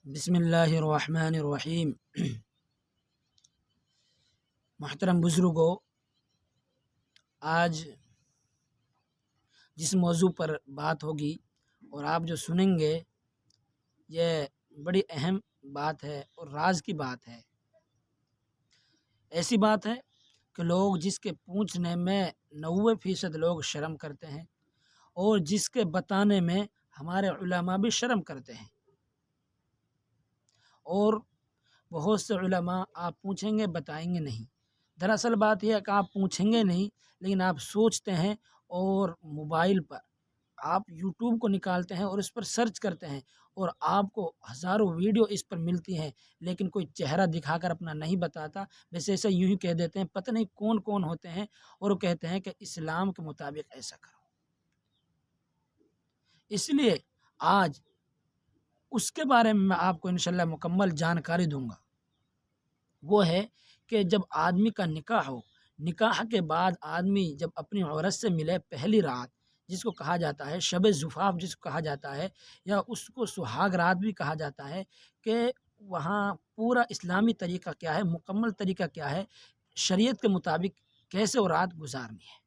بسم اللہ الرحمن الرحیم۔ محترم بزرگوں، آج جس موضوع پر بات ہوگی اور آپ جو سنیں گے یہ بڑی اہم بات ہے اور راز کی بات ہے۔ ایسی بات ہے کہ لوگ جس کے پوچھنے میں 90% لوگ شرم کرتے ہیں اور جس کے بتانے میں ہمارے علماء بھی شرم کرتے ہیں، اور بہت سے علماء آپ پوچھیں گے بتائیں گے نہیں۔ دراصل بات یہ ہے کہ آپ پوچھیں گے نہیں، لیکن آپ سوچتے ہیں اور موبائل پر آپ یوٹیوب کو نکالتے ہیں اور اس پر سرچ کرتے ہیں اور آپ کو ہزاروں ویڈیو اس پر ملتی ہیں، لیکن کوئی چہرہ دکھا کر اپنا نہیں بتاتا، ویسے ایسے یوں ہی کہہ دیتے ہیں، پتہ نہیں کون کون ہوتے ہیں، اور وہ کہتے ہیں کہ اسلام کے مطابق ایسا کرو۔ اس لیے آج اس کے بارے میں آپ کو انشاءاللہ مکمل جانکاری دوں گا۔ وہ ہے کہ جب آدمی کا نکاح ہو، نکاح کے بعد آدمی جب اپنی عورت سے ملے پہلی رات، جس کو کہا جاتا ہے شب زفاف، جس کو کہا جاتا ہے، یا اس کو سہاگ رات بھی کہا جاتا ہے، کہ وہاں پورا اسلامی طریقہ کیا ہے، مکمل طریقہ کیا ہے، شریعت کے مطابق کیسے وہ رات گزارنی ہے۔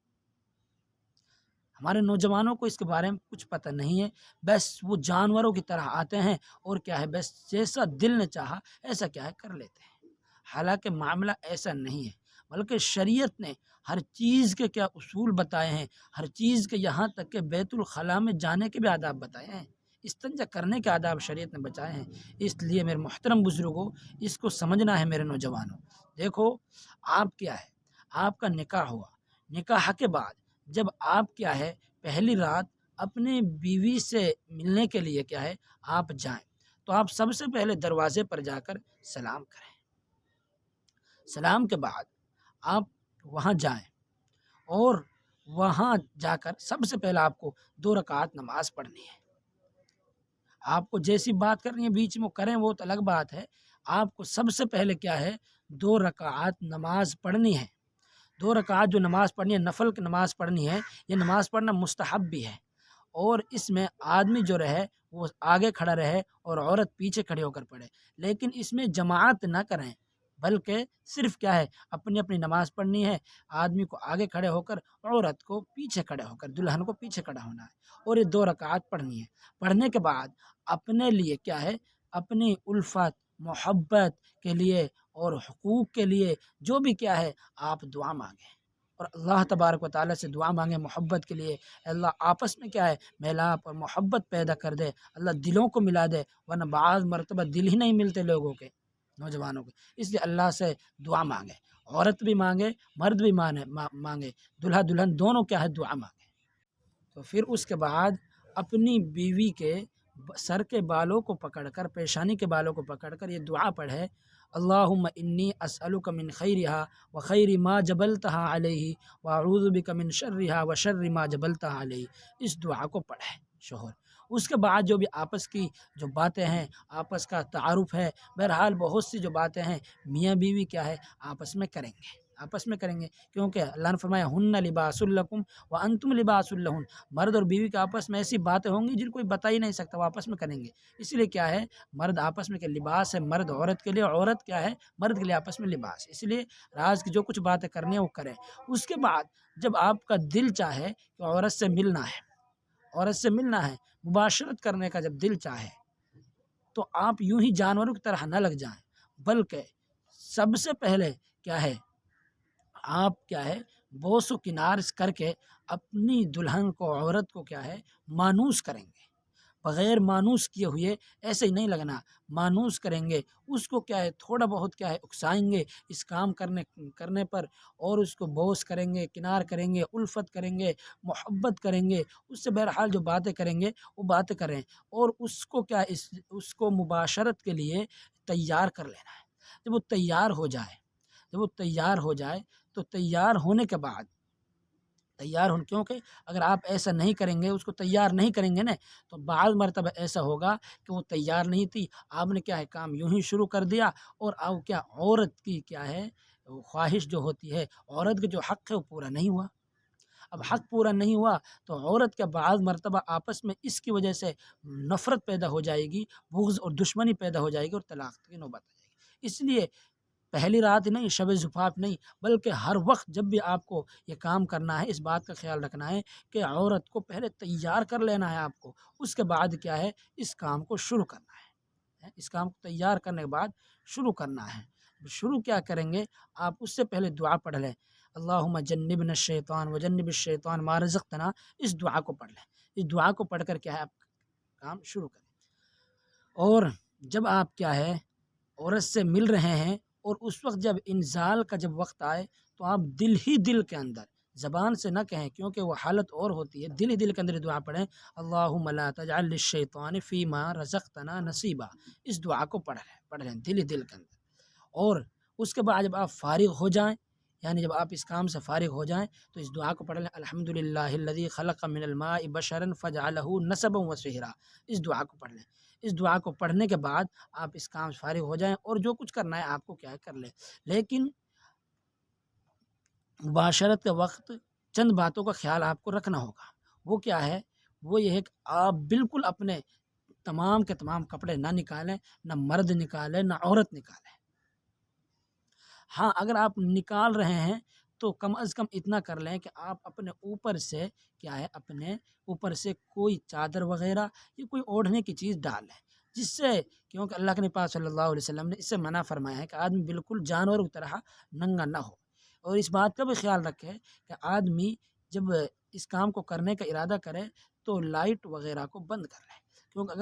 ہمارے نوجوانوں کو اس کے بارے میں کچھ پتہ نہیں ہے، بس وہ جانوروں کی طرح آتے ہیں اور کیا ہے، بس جیسا دل نے چاہا ایسا کیا ہے کر لیتے ہیں۔ حالانکہ معاملہ ایسا نہیں ہے، بلکہ شریعت نے ہر چیز کے کیا اصول بتائے ہیں، ہر چیز کے، یہاں تک کہ بیت الخلاء میں جانے کے بھی آداب بتائے ہیں، استنجا کرنے کے آداب شریعت نے بتائے ہیں۔ اس لیے میرے محترم بزرگوں، اس کو سمجھنا ہے میرے نوجوانوں۔ دیکھو، آپ کیا ہے، آپ کا نکاح ہوا، نکاح کے بعد جب آپ کیا ہے پہلی رات اپنی بیوی سے ملنے کے لیے کیا ہے آپ جائیں، تو آپ سب سے پہلے دروازے پر جا کر سلام کریں۔ سلام کے بعد آپ وہاں جائیں اور وہاں جا کر سب سے پہلے آپ کو 2 رکعت نماز پڑھنی ہے۔ آپ کو جیسی بات کرنی ہے بیچ میں کریں، وہ تو الگ بات ہے۔ آپ کو سب سے پہلے کیا ہے 2 رکعت نماز پڑھنی ہے۔ 2 رکعت جو نماز پڑھنی ہے، نفل کی نماز پڑھنی ہے، یہ نماز پڑھنا مستحب بھی ہے، اور اس میں آدمی جو رہے وہ آگے کھڑا رہے اور عورت پیچھے کھڑے ہو کر پڑھے، لیکن اس میں جماعت نہ کریں، بلکہ صرف کیا ہے اپنی اپنی نماز پڑھنی ہے۔ آدمی کو آگے کھڑے ہو کر، عورت کو پیچھے کھڑے ہو کر، دلہن کو پیچھے کھڑا ہونا ہے، اور یہ 2 رکعت پڑھنی ہے۔ پڑھنے کے بعد اپنے لیے کیا ہے، اپنی الفت، محبت کے لیے اور حقوق کے لیے جو بھی کیا ہے آپ دعا مانگیں، اور اللہ تبارک و تعالیٰ سے دعا مانگیں محبت کے لیے۔ اے اللہ آپس میں کیا ہے میلاپ اور محبت پیدا کر دے، اللہ دلوں کو ملا دے، ورنہ بعض مرتبہ دل ہی نہیں ملتے لوگوں کے، نوجوانوں کے۔ اس لیے اللہ سے دعا مانگے، عورت بھی مانگے، مرد بھی مانگے، دلہا دلہن دونوں کیا ہے دعا مانگے۔ تو پھر اس کے بعد اپنی بیوی کے سر کے بالوں کو پکڑ کر، پیشانی کے بالوں کو پکڑ کر یہ دعا پڑھے، اللہم انی اسألک من خیرہا وخیر ما جبلتہا علیہ واعوذ بک من شرہا وشر ما جبلتہا علیہ۔ اس دعا کو پڑھے شوہر۔ اس کے بعد جو بھی آپس کی جو باتیں ہیں، آپس کا تعارف ہے، بہرحال بہت سی جو باتیں ہیں میاں بیوی کیا ہے آپس میں کریں گے، آپس میں کریں گے، کیونکہ اللہ نے فرمایا ہن لباس لکم وانتم لباس لہن۔ مرد اور بیوی کے آپس میں ایسی باتیں ہوں گی جن کو کوئی بتا ہی نہیں سکتا، وہ آپس میں کریں گے۔ اس لیے کیا ہے مرد آپس میں کہ لباس ہے، مرد عورت کے لیے، عورت کیا ہے مرد کے لیے، آپس میں لباس۔ اس لیے راز کی جو کچھ باتیں کرنی ہیں وہ کریں۔ اس کے بعد جب آپ کا دل چاہے کہ عورت سے ملنا ہے، عورت سے ملنا ہے، مباشرت کرنے کا جب دل چاہے، تو آپ یوں ہی جانوروں کی طرح نہ لگ جائیں، بلکہ سب سے پہلے کیا ہے آپ کیا ہے بوس و کنار کر کے اپنی دلہن کو، عورت کو کیا ہے مانوس کریں گے، بغیر مانوس کیے ہوئے ایسے ہی نہیں لگنا، مانوس کریں گے، اس کو کیا ہے تھوڑا بہت کیا ہے اکسائیں گے اس کام کرنے پر، اور اس کو بوس کریں گے، کنار کریں گے، الفت کریں گے، محبت کریں گے، اس سے بہرحال جو باتیں کریں گے وہ باتیں کریں، اور اس کو کیا اس کو مباشرت کے لیے تیار کر لینا ہے۔ جب وہ تیار ہو جائے، جب وہ تیار ہو جائے تو تیار ہونے کے بعد، کیونکہ اگر آپ ایسا نہیں کریں گے، اس کو تیار نہیں کریں گے نا، تو بعض مرتبہ ایسا ہوگا کہ وہ تیار نہیں تھی، آپ نے کیا ہے کام یوں ہی شروع کر دیا، اور اب کیا عورت کی کیا ہے خواہش جو ہوتی ہے، عورت کا جو حق ہے وہ پورا نہیں ہوا۔ اب حق پورا نہیں ہوا تو عورت کے بعض مرتبہ آپس میں اس کی وجہ سے نفرت پیدا ہو جائے گی، بغض اور دشمنی پیدا ہو جائے گی اور طلاق کی نوبت آ جائے گی۔ اس لیے پہلی رات نہیں، شب زفاف نہیں، بلکہ ہر وقت جب بھی آپ کو یہ کام کرنا ہے اس بات کا خیال رکھنا ہے کہ عورت کو پہلے تیار کر لینا ہے آپ کو، اس کے بعد کیا ہے اس کام کو شروع کرنا ہے۔ اس کام کو تیار کرنے کے بعد شروع کرنا ہے۔ شروع کیا کریں گے آپ، اس سے پہلے دعا پڑھ لیں، اللہم جنبنا الشیطان وجنب الشیطان ما رزقتنا، اس دعا کو پڑھ لیں۔ اس دعا کو پڑھ کر کیا ہے آپ کام شروع کریں۔ اور جب آپ کیا ہے عورت سے مل رہے ہیں اور اس وقت جب انزال کا جب وقت آئے تو آپ دل ہی دل کے اندر، زبان سے نہ کہیں کیونکہ وہ حالت اور ہوتی ہے، دل ہی دل کے اندر دعا پڑھیں، اللہم لا تجعل للشیطان فیما رزقتنا نصیبا، اس دعا کو پڑھ لیں دل ہی دل کے اندر۔ اور اس کے بعد جب آپ فارغ ہو جائیں، یعنی جب آپ اس کام سے فارغ ہو جائیں تو اس دعا کو پڑھ لیں، الحمدللہ الذی خلق من الماء بشرا فجعلہ نسبا وصہرا، اس دعا کو پڑھ لیں۔ اس دعا کو پڑھنے کے بعد آپ اس کام سے فارغ ہو جائیں اور جو کچھ کرنا ہے آپ کو کیا ہے کر لیں۔ لیکن مباشرت کے وقت چند باتوں کا خیال آپ کو رکھنا ہوگا، وہ کیا ہے، وہ یہ ہے کہ آپ بالکل اپنے تمام کے تمام کپڑے نہ نکالیں، نہ مرد نکالیں نہ عورت نکالیں۔ ہاں اگر آپ نکال رہے ہیں تو کم از کم اتنا کر لیں کہ آپ اپنے اوپر سے کیا ہے، اپنے اوپر سے کوئی چادر وغیرہ یا کوئی اوڑھنے کی چیز ڈال لیں، جس سے کیونکہ اللہ کے نبی پاک صلی اللہ علیہ وسلم نے اس سے منع فرمایا ہے کہ آدمی بالکل جانوروں کی طرح ننگا نہ ہو۔ اور اس بات کا بھی خیال رکھے کہ آدمی جب اس کام کو کرنے کا ارادہ کرے تو لائٹ وغیرہ کو بند کر لے، کیونکہ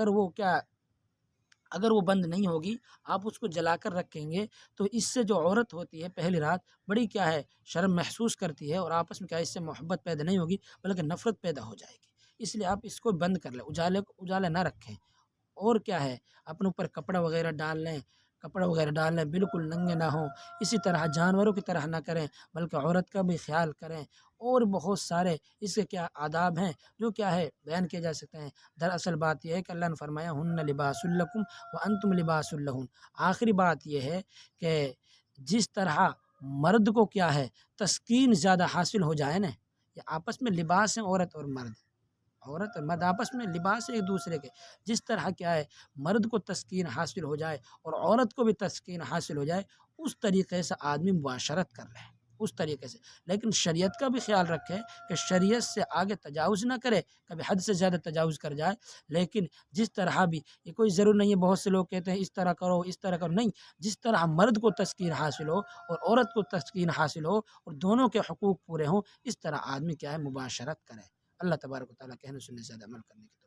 اگر وہ بند نہیں ہوگی، آپ اس کو جلا کر رکھیں گے تو اس سے جو عورت ہوتی ہے پہلی رات بڑی کیا ہے شرم محسوس کرتی ہے، اور آپس میں کیا ہے اس سے محبت پیدا نہیں ہوگی بلکہ نفرت پیدا ہو جائے گی۔ اس لیے آپ اس کو بند کر لیں، اجالے نہ رکھیں۔ اور کیا ہے اپنے اوپر کپڑا وغیرہ ڈال لیں، بالکل ننگے نہ ہوں۔ اسی طرح جانوروں کی طرح نہ کریں بلکہ عورت کا بھی خیال کریں۔ اور بہت سارے اس کے کیا آداب ہیں جو کیا ہے بیان کیے جا سکتے ہیں۔ دراصل بات یہ ہے کہ اللہ نے فرمایا ہن لباس لکم وانتم لباس لہن۔ آخری بات یہ ہے کہ جس طرح مرد کو کیا ہے تسکین زیادہ حاصل ہو جائے نا، یہ آپس میں لباس ہیں عورت اور مرد آپس میں لباس ہے ایک دوسرے کے، جس طرح کیا ہے مرد کو تسکین حاصل ہو جائے اور عورت کو بھی تسکین حاصل ہو جائے، اس طریقے سے آدمی مباشرت کر لے، اس طریقے سے۔ لیکن شریعت کا بھی خیال رکھے کہ شریعت سے آگے تجاوز نہ کرے، کبھی حد سے زیادہ تجاوز کر جائے۔ لیکن جس طرح بھی، یہ کوئی ضرور نہیں ہے بہت سے لوگ کہتے ہیں اس طرح کرو اس طرح کرو، نہیں، جس طرح مرد کو تسکین حاصل ہو اور عورت کو تسکین حاصل ہو اور دونوں کے حقوق پورے ہوں، اس طرح آدمی کیا ہے مباشرت کرے۔ اللہ تبارک و تعالیٰ کہنے سننے سے زیادہ عمل کرنے کی